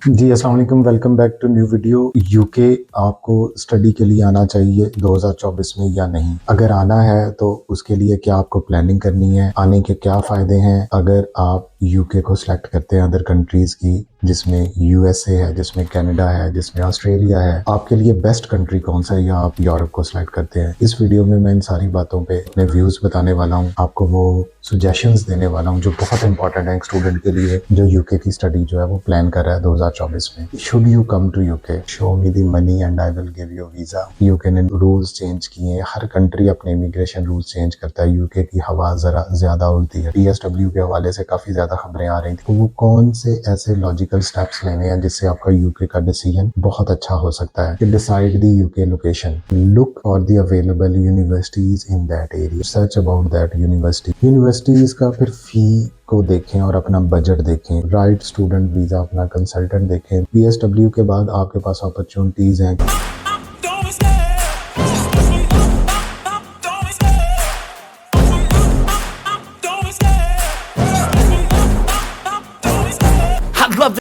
जी, अस्सलाम वालेकुम, welcome back to new video. UK आपको स्टडी के लिए आना चाहिए 2024 में या नहीं? अगर आना है तो उसके लिए क्या आपको प्लानिंग करनी है? आने के क्या फ़ायदे हैं अगर आप यूके को सिलेक्ट करते हैं अदर कंट्रीज़ की, जिसमें यूएसए है, जिसमें कनाडा है, जिसमें ऑस्ट्रेलिया है? आपके लिए बेस्ट कंट्री कौन सा है या आप यूरोप को सिलेक्ट करते हैं? इस वीडियो में मैं इन सारी बातों पे अपने व्यूज़ बताने वाला हूँ, आपको वो सजेशंस देने वाला हूँ जो बहुत इंपॉर्टेंट है एक स्टूडेंट के लिए जो यूके की स्टडी जो है वो प्लान कर रहा है 2024 में। Should you come to UK, show me the money and I will give you visa. UK ने रूल्स चेंज किए हैं, हर कंट्री अपने इमिग्रेशन रूल्स चेंज करता है। यूके की हवा जरा ज्यादा उड़ती है। पीएसडब्ल्यू के हवाले से काफी ज्यादा खबरें आ रही थी, तो वो कौन से ऐसे लॉजिकल स्टेप्स लेने हैं जिससे आपका यूके का डिसीजन बहुत अच्छा हो सकता है। Decide the UK location, look for the available universities in that area, search about that universities का फिर फी को देखें और अपना बजट देखें। राइट स्टूडेंट वीजा, अपना कंसल्टेंट देखें। पीएसडब्ल्यू के बाद आपके पास अपॉर्चुनिटीज हैं।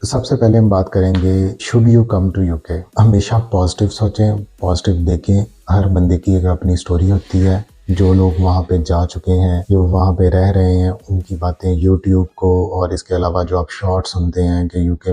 सबसे पहले हम बात करेंगे should you come to UK. हमेशा पॉजिटिव सोचें, पॉजिटिव देखें। हर बंदे की एक अपनी स्टोरी होती है। जो लोग वहाँ पे जा चुके हैं, जो वहाँ पे रह रहे हैं, उनकी बातें यूट्यूब को और इसके अलावा जो आप शॉर्ट सुनते हैं कि यूके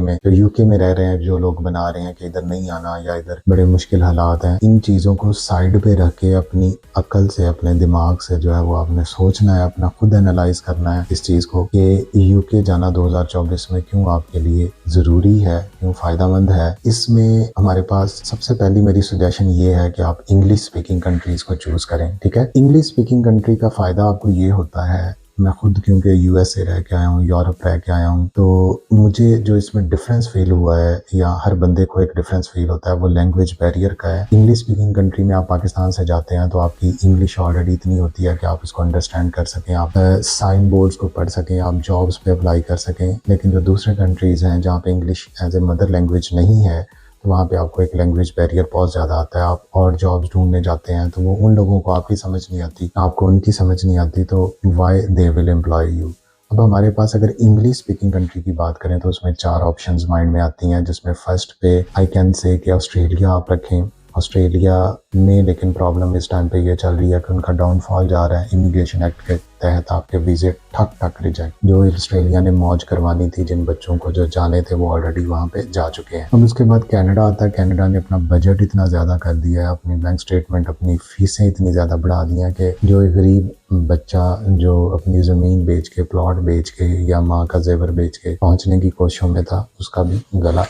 में रह रहे हैं, जो लोग बना रहे हैं कि इधर नहीं आना या इधर बड़े मुश्किल हालात हैं, इन चीज़ों को साइड पे रख के अपनी अकल से, अपने दिमाग से जो है वो आपने सोचना है, अपना खुद एनालाइज करना है इस चीज़ को कि यूके जाना 2024 में क्यों आपके लिए ज़रूरी है, क्यों फ़ायदेमंद है। इसमें हमारे पास सबसे पहली मेरी सजेशन ये है कि आप इंग्लिश स्पीकिंग कंट्रीज़ को चूज़ करें। ठीक है, इंग्लिश स्पीकिंग कंट्री का फ़ायदा आपको ये होता है, मैं खुद क्योंकि यूएसए रह के आया हूँ, यूरोप रह के आया हूँ, तो मुझे जो इसमें डिफरेंस फील हुआ है, या हर बंदे को एक डिफरेंस फील होता है, वो लैंग्वेज बैरियर का है। इंग्लिश स्पीकिंग कंट्री में आप पाकिस्तान से जाते हैं तो आपकी इंग्लिश ऑलरेडी इतनी होती है कि आप इसको अंडरस्टैंड कर सकें, आप साइन बोर्ड्स को पढ़ सकें, आप जॉब्स पे अप्लाई कर सकें। लेकिन जो दूसरे कंट्रीज़ हैं जहाँ पे English as a mother language नहीं है, तो वहाँ पे आपको एक लैंग्वेज बैरियर बहुत ज़्यादा आता है। आप और जॉब्स ढूंढने जाते हैं तो वो उन लोगों को आपकी समझ नहीं आती, आपको उनकी समझ नहीं आती, तो why they will employ you. अब हमारे पास अगर इंग्लिश स्पीकिंग कंट्री की बात करें तो उसमें 4 ऑप्शंस माइंड में आती हैं, जिसमें फर्स्ट पे आई कैन से कि ऑस्ट्रेलिया आप रखें। ऑस्ट्रेलिया में लेकिन प्रॉब्लम इस टाइम पे ये चल रही है कि उनका डाउनफॉल जा रहा है। इमिग्रेशन एक्ट के तहत आपके वीज़े ठक ठक रिजेक्ट। जो ऑस्ट्रेलिया ने मौज करवानी थी, जिन बच्चों को जो जाने थे, वो ऑलरेडी वहाँ पे जा चुके हैं। अब उसके बाद कनाडा आता है। कनाडा ने अपना बजट इतना ज़्यादा कर दिया है, अपनी बैंक स्टेटमेंट, अपनी फीसें इतनी ज़्यादा बढ़ा दी हैं कि जो एक गरीब बच्चा जो अपनी ज़मीन बेच के, प्लॉट बेच के या माँ का जेवर बेच के पहुँचने की कोशिशों में था, उसका भी गला।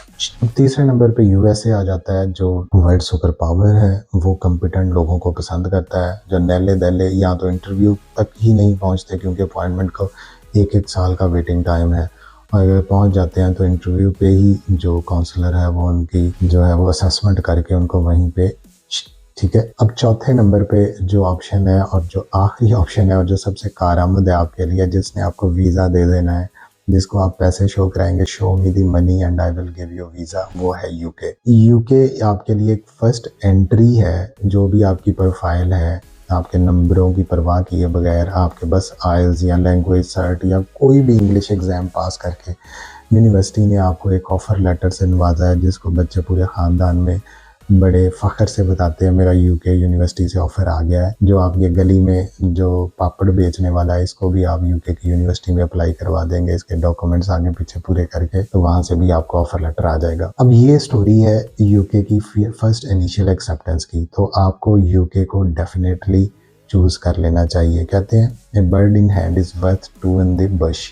तीसरे नंबर पे यूएसए आ जाता है, जो वर्ल्ड सुपर पावर है। वो कॉम्पिटेंट लोगों को पसंद करता है, जो नैले दहले या तो इंटरव्यू तक ही नहीं पहुंचते क्योंकि अपॉइंटमेंट को एक साल का वेटिंग टाइम है, और अगर पहुंच जाते हैं तो इंटरव्यू पे ही जो काउंसलर है वो उनकी जो है वो असेसमेंट करके उनको वहीं पे। ठीक है, अब चौथे नंबर पे जो ऑप्शन है और जो आखिरी ऑप्शन है और जो सबसे कारआमद है आपके लिए, जिसने आपको वीज़ा दे देना है, जिसको आप पैसे शो कराएंगे, show me the money and I will give you visa, वो है यूके। यूके आपके लिए एक फर्स्ट एंट्री है। जो भी आपकी प्रोफाइल है, आपके नंबरों की परवाह किए बगैर, आपके बस आइल्स या लैंग्वेज सर्ट या कोई भी इंग्लिश एग्ज़ाम पास करके यूनिवर्सिटी ने आपको एक ऑफ़र लेटर से नवाजा है, जिसको बच्चे पूरे ख़ानदान में बड़े फ़ख्र से बताते हैं, मेरा यूके यूनिवर्सिटी से ऑफ़र आ गया है। जो आपके गली में जो पापड़ बेचने वाला है, इसको भी आप यूके की यूनिवर्सिटी में अप्लाई करवा देंगे, इसके डॉक्यूमेंट्स आगे पीछे पूरे करके, तो वहाँ से भी आपको ऑफ़र लेटर आ जाएगा। अब ये स्टोरी है यूके की फर्स्ट इनिशियल एक्सेप्टेंस की, तो आपको यूके को डेफिनेटली चूज़ कर लेना चाहिए। कहते हैं a bird in hand is worth two in the bush.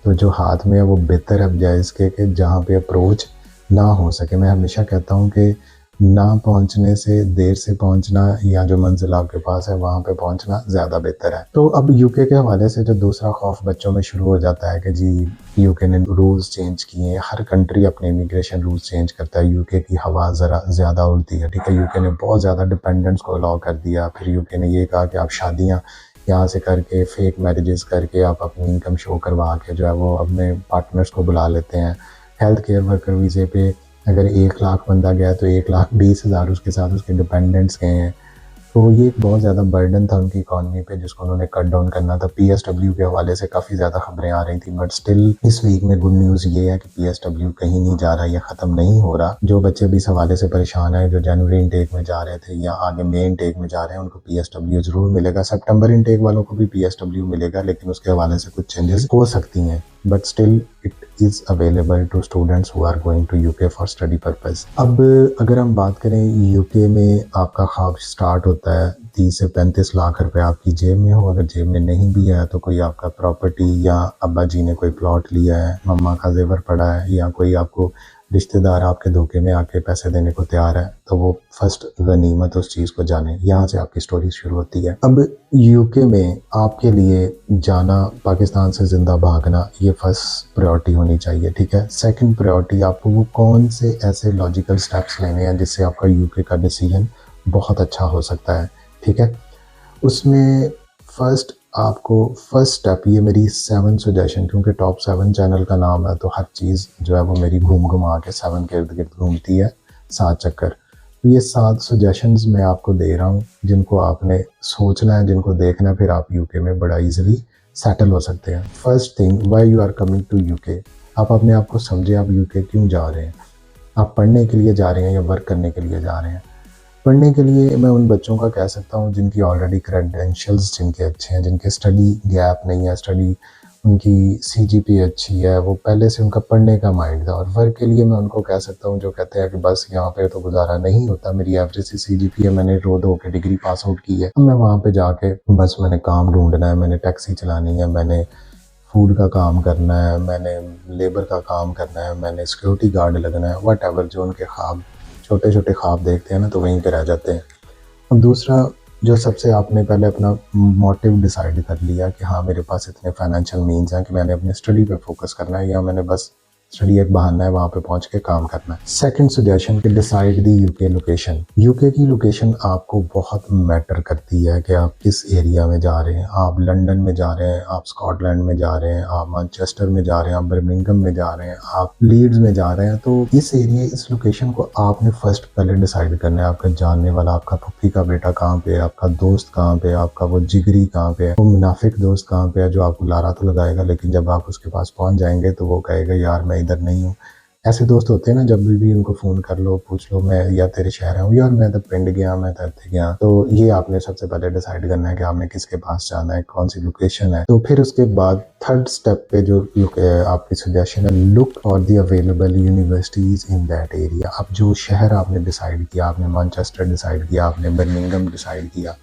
तो जो हाथ में है वो बेहतर है बजाय इसके कि जहाँ पे अप्रोच ना हो सके। मैं हमेशा कहता हूँ कि ना पहुंचने से, देर से पहुंचना, या जो मंजिल आपके पास है वहां पे पहुंचना ज़्यादा बेहतर है। तो अब यूके के हवाले से जो दूसरा खौफ बच्चों में शुरू हो जाता है कि जी यूके ने रूल्स चेंज किए। हर कंट्री अपने इमिग्रेशन रूल्स चेंज करता है। यूके की हवा ज़रा ज़्यादा उड़ती है। ठीक है, यूके ने बहुत ज़्यादा डिपेंडेंट्स को अलाउ कर दिया। फिर यूके ने ये कहा कि आप शादियाँ यहाँ से करके, फेक मैरिजेस करके, आप अपनी इनकम शो करवा के जो है वो अपने पार्टनर्स को बुला लेते हैं। हेल्थ केयर वर्कर वीज़े पे अगर 1 लाख बंदा गया तो 1,20,000 उसके साथ उसके डिपेंडेंट्स गए हैं। तो ये एक बहुत ज़्यादा बर्डन था उनकी इकॉनमी पे जिसको उन्होंने कट डाउन करना था। पीएसडब्ल्यू के हवाले से काफ़ी ज़्यादा खबरें आ रही थी, बट स्टिल इस वीक में गुड न्यूज़ ये है कि पीएसडब्ल्यू कहीं नहीं जा रहा, या ख़त्म नहीं हो रहा। जो बच्चे भी इस हवाले से परेशान है, जो जनवरी इनटेक में जा रहे थे या आगे मई इनटेक में जा रहे हैं, उनको पीएसडब्ल्यू ज़रूर मिलेगा। सितंबर इनटेक वालों को भी पीएसडब्ल्यू मिलेगा, लेकिन उसके हवाले से कुछ चेंजेस हो सकती हैं, but still it is available to students who are going to UK for study purpose. अब अगर हम बात करें यूके में, आपका ख्वाब स्टार्ट होता है 30 से 35 लाख रुपए आपकी जेब में हो। अगर जेब में नहीं भी है तो कोई आपका प्रॉपर्टी, या अब्बा जी ने कोई प्लॉट लिया है, मम्मा का जेवर पड़ा है, या कोई आपको रिश्तेदार आपके धोखे में आके पैसे देने को तैयार है, तो वो फर्स्ट गनीमत उस चीज़ को जाने। यहाँ से आपकी स्टोरी शुरू होती है। अब यूके में आपके लिए जाना, पाकिस्तान से ज़िंदा भागना, ये फर्स्ट प्रायोरिटी होनी चाहिए, ठीक है। सेकंड प्रायोरिटी, आपको वो कौन से ऐसे लॉजिकल स्टेप्स लेने हैं जिससे आपका यूके का डिसीजन बहुत अच्छा हो सकता है, ठीक है। उसमें फर्स्ट आपको फर्स्ट स्टेप, ये मेरी 7 सजेशन, क्योंकि टॉप 7 चैनल का नाम है, तो हर चीज़ जो है वो मेरी घूम घुमा के 7 के इर्द गिर्द घूमती है, 7 चक्कर। तो ये 7 सजेशंस मैं आपको दे रहा हूँ जिनको आपने सोचना है, जिनको देखना है, फिर आप यूके में बड़ा इजीली सेटल हो सकते हैं। First thing, why you are coming to UK. आप अपने आप को समझे, आप यूके क्यों जा रहे हैं। आप पढ़ने के लिए जा रहे हैं या वर्क करने के लिए जा रहे हैं। पढ़ने के लिए मैं उन बच्चों का कह सकता हूँ जिनकी ऑलरेडी क्रेडेंशियल्स जिनके अच्छे हैं, जिनके स्टडी गैप नहीं है, स्टडी उनकी सीजीपीए अच्छी है, वो पहले से उनका पढ़ने का माइंड था। और वर्क के लिए मैं उनको कह सकता हूँ जो कहते हैं कि बस यहाँ पे तो गुजारा नहीं होता, मेरी एवरेज सी सीजीपीए, मैंने रो धो के डिग्री पास आउट की है, अब मैं वहाँ पे जाके बस मैंने काम ढूंढना है, मैंने टैक्सी चलानी है, मैंने फूड का काम करना है, मैंने लेबर का काम करना है, मैंने सिक्योरिटी गार्ड लगना है, वट एवर, जो उनके ख्वाब, छोटे छोटे ख्वाब देखते हैं ना, तो वहीं पे रह जाते हैं। अब दूसरा, जो सबसे आपने पहले अपना मोटिव डिसाइड कर लिया कि हाँ मेरे पास इतने फाइनेंशियल मीन्स हैं कि मैंने अपनी स्टडी पे फोकस करना है, या मैंने बस स्टडी एक बहाना है, वहाँ पे पहुँच के काम करना है। सेकंड सजेशन कि डिसाइड दी यूके लोकेशन। यूके की लोकेशन आपको बहुत मैटर करती है कि आप किस एरिया में जा रहे हैं। आप लंदन में जा रहे हैं, आप स्कॉटलैंड में जा रहे हैं, आप मैनचेस्टर में जा रहे हैं, आप बर्मिंघम में जा रहे हैं, आप लीड्स में जा रहे हैं, तो इस एरिया, इस लोकेशन को आपने फर्स्ट पहले डिसाइड करना है। आपका जानने वाला, आपका पप्पी का बेटा कहाँ पे है, आपका दोस्त कहाँ पे है, आपका वो जिगरी कहाँ पे है, वो मुनाफिक दोस्त कहाँ पे है जो आपको लारा तो लगाएगा, लेकिन जब आप उसके पास पहुंच जाएंगे तो वो कहेगा यार मैं इधर नहीं हूँ। ऐसे दोस्त होते हैं ना, जब भी उनको फ़ोन कर लो, पूछ लो मैं या तेरे शहर हूँ, यार मैं तो पिंड गया, मैं तो इतने गया। तो ये आपने सबसे पहले डिसाइड करना है कि आपने किसके पास जाना है, कौन सी लोकेशन है। तो फिर उसके बाद थर्ड स्टेप पे जो आपकी सजेशन है, look for the available universities in that area. अब जो शहर आपने डिसाइड किया, आपने मैनचेस्टर डिसाइड किया, आपने बर्मिंघम डिसाइड किया,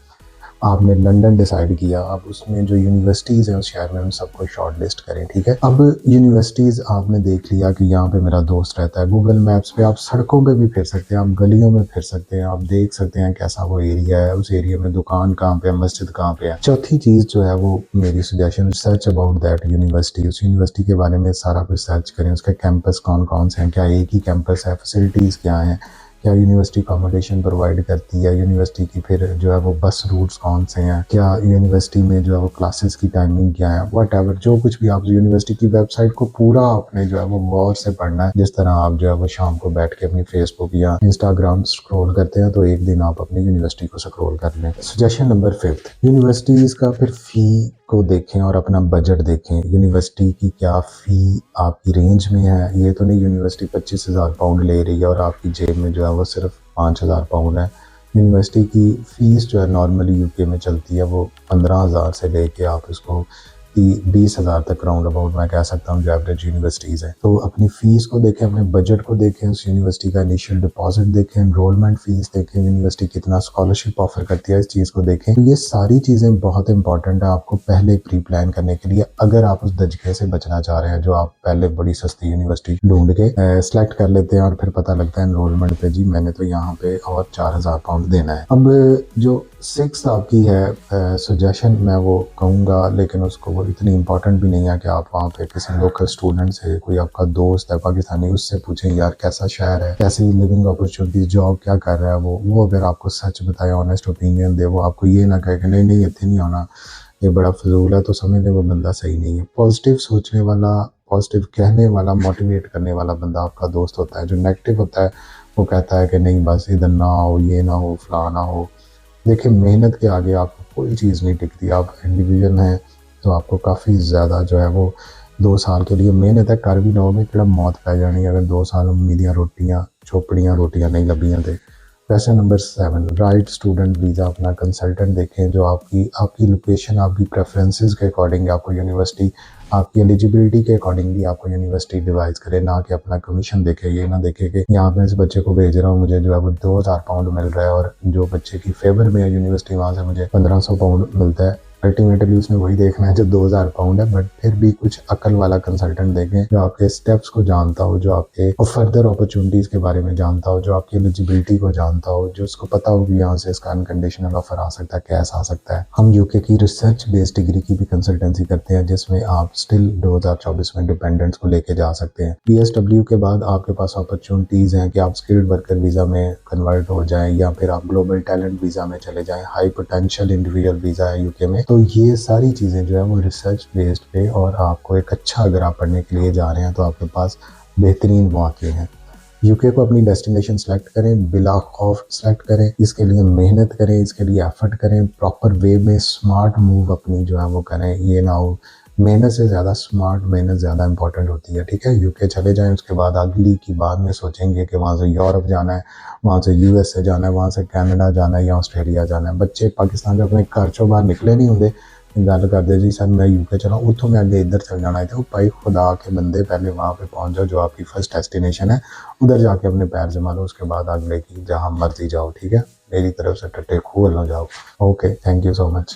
आपने लंदन डिसाइड किया, अब उसमें जो यूनिवर्सिटीज़ हैं उस शहर में, उन सबको शॉर्ट लिस्ट करें, ठीक है। अब यूनिवर्सिटीज़ आपने देख लिया कि यहाँ पे मेरा दोस्त रहता है, गूगल मैप्स पे आप सड़कों पे भी फिर सकते हैं, आप गलियों में फिर सकते हैं, आप देख सकते हैं कैसा वो एरिया है, उस एरिया में दुकान कहाँ पे है, मस्जिद कहाँ पे है। चौथी चीज़ जो है वो मेरी suggestion, search about that university. उस यूनिवर्सिटी के बारे में सारा कुछ सर्च करें, उसके कैंपस कौन कौन से हैं, क्या एक ही कैंपस है, फैसिलिटीज़ क्या हैं, क्या यूनिवर्सिटी अकोमोडेशन प्रोवाइड करती है, यूनिवर्सिटी की फिर जो है वो बस रूट्स कौन से हैं, क्या यूनिवर्सिटी में जो है वो क्लासेस की टाइमिंग क्या है, वट एवर, जो कुछ भी। आप यूनिवर्सिटी की वेबसाइट को पूरा आपने जो है वो गौर से पढ़ना है, जिस तरह आप जो है वो शाम को बैठ के अपनी फेसबुक या इंस्टाग्राम स्क्रॉल करते हैं, तो एक दिन आप अपनी यूनिवर्सिटी को स्क्रॉल कर लें। सजेशन नंबर 5, यूनिवर्सिटीज़ का फिर फ़ी को देखें और अपना बजट देखें। यूनिवर्सिटी की क्या फ़ी आपकी रेंज में है, ये तो नहीं यूनिवर्सिटी 25,000 पाउंड ले रही है और आपकी जेब में जो है वो सिर्फ 5,000 पाउंड है। यूनिवर्सिटी की फ़ीस जो है नॉर्मली यूके में चलती है वो 15,000 से लेके आप इसको 20,000 तक राउंड अबाउट मैं कह सकता हूँ जो एवरेज यूनिवर्सिटीज़ है। तो अपनी फ़ीस को देखें, अपने बजट को देखें, उस यूनिवर्सिटी का इनिशियल डिपॉजिट देखें, एनरोलमेंट फ़ीस देखें, यूनिवर्सिटी कितना स्कॉलरशिप ऑफर करती है, इस चीज़ को देखें। तो ये सारी चीज़ें बहुत इंपॉर्टेंट है आपको पहले प्री प्लान करने के लिए, अगर आप उस दजके से बचना चाह रहे हैं जो आप पहले बड़ी सस्ती यूनिवर्सिटी ढूंढ के सेलेक्ट कर लेते हैं और फिर पता लगता है एनरोलमेंट पे जी मैंने तो यहाँ पे और 4,000 पाउंड देना है। अब जो 6 आपकी है सजेशन, मैं वो कहूँगा, लेकिन उसको वो इतनी इंपॉर्टेंट भी नहीं है कि आप वहाँ पे किसी लोकल स्टूडेंट से, कोई आपका दोस्त है पाकिस्तानी, उससे पूछें यार कैसा शहर है, कैसी लिविंग अपॉर्चुनिटी, जॉब क्या कर रहा है वो अगर आपको सच बताए, ऑनेस्ट ओपिनियन दे, वो आपको ये ना कहे कि नहीं नहीं इतने नहीं आना, ये बड़ा फजूल है, तो समझ लें वो बंदा सही नहीं है। पॉजिटिव सोचने वाला, पॉजिटिव कहने वाला, मोटिवेट करने वाला बंदा आपका दोस्त होता है। जो नेगेटिव होता है वो कहता है कि नहीं बस इधर ना हो, ये ना हो, फला ना हो, देखिए मेहनत के आगे आपको कोई चीज़ नहीं टिकती। आप इंडिविजुअल हैं तो आपको काफ़ी ज़्यादा जो है वो 2 साल के लिए मेहनत है कर भी लोगे कि मौत पै जानी अगर 2 साल उम्मीदियाँ रोटियाँ चोपड़ियाँ रोटियाँ नहीं लभियाँ थे। Question number 7, right student visa. अपना कंसल्टेंट देखें जो आपकी लोकेशन, आपकी प्रेफरेंसेस के अकॉर्डिंग आपको यूनिवर्सिटी, आपकी एलिजिबिलिटी के अकॉर्डिंगली आपको यूनिवर्सिटी डिवाइस करे, ना कि अपना कमीशन देखे। ये ना देखे कि यहाँ पे इस बच्चे को भेज रहा हूँ, मुझे जो है वो 2000 पाउंड मिल रहा है और जो बच्चे की फेवर में है यूनिवर्सिटी वहाँ से मुझे 1500 पाउंड मिलता है। अल्टीमेटली उसने वही देखना है जो 2000 पाउंड है। बट फिर भी कुछ अकल वाला कंसल्टेंट देखें जो आपके स्टेप्स को जानता हो, जो आपके फर्दर अपॉर्चुनिटीज़ के बारे में जानता हो, जो आपकी एलिजिबिलिटी को जानता हो, जो उसको पता हो कि यहाँ से इसका अनकंडीशनल ऑफर आ सकता है, कैसा आ सकता है। हम यूके की रिसर्च बेस्ड डिग्री की भी कंसल्टेंसी करते हैं जिसमें आप स्टिल 2024 में डिपेंडेंट्स को लेके जा सकते हैं। PSW के बाद आपके पास अपॉर्चुनिटीज़ हैं कि आप स्किल्ड वर्कर वीज़ा में कन्वर्ट हो जाएं या फिर आप ग्लोबल टैलेंट वीज़ा में चले जाएं। हाई पोटेंशियल इंडिविजुअल वीज़ा है यूके में। तो ये सारी चीज़ें जो है वो रिसर्च बेस्ड पे, और आपको एक अच्छा, अगर आप पढ़ने के लिए जा रहे हैं तो आपके पास बेहतरीन मौके हैं। यूके को अपनी डेस्टिनेशन सेलेक्ट करें, बिला खौफ सेलेक्ट करें, इसके लिए मेहनत करें, इसके लिए एफर्ट करें, प्रॉपर वे में स्मार्ट मूव अपनी जो है वो करें। ये ना हो मेहनत से ज़्यादा स्मार्ट मेहनत ज़्यादा इंपॉर्टेंट होती है। ठीक है, यूके चले जाएं, उसके बाद अगली की बाद में सोचेंगे कि वहाँ से यूरोप जाना है, वहाँ से USA जाना है, वहाँ से कनाडा जाना है या ऑस्ट्रेलिया जाना है। बच्चे पाकिस्तान के अपने घर चों बाहर निकले नहीं होंगे, गल करते जी सर मैं यूके चला, उतों मैं अगे इधर चल जाना है। तो भाई खुदा के बंदे पहले वहाँ पे पहुँच जाओ जो आपकी फर्स्ट डेस्टिनेशन है, उधर जाके अपने पैर जमा लो, उसके बाद अगले की जहाँ मर्जी जाओ। ठीक है, मेरी तरफ से टट्टे खूब लो जाओ। Okay, thank you so much.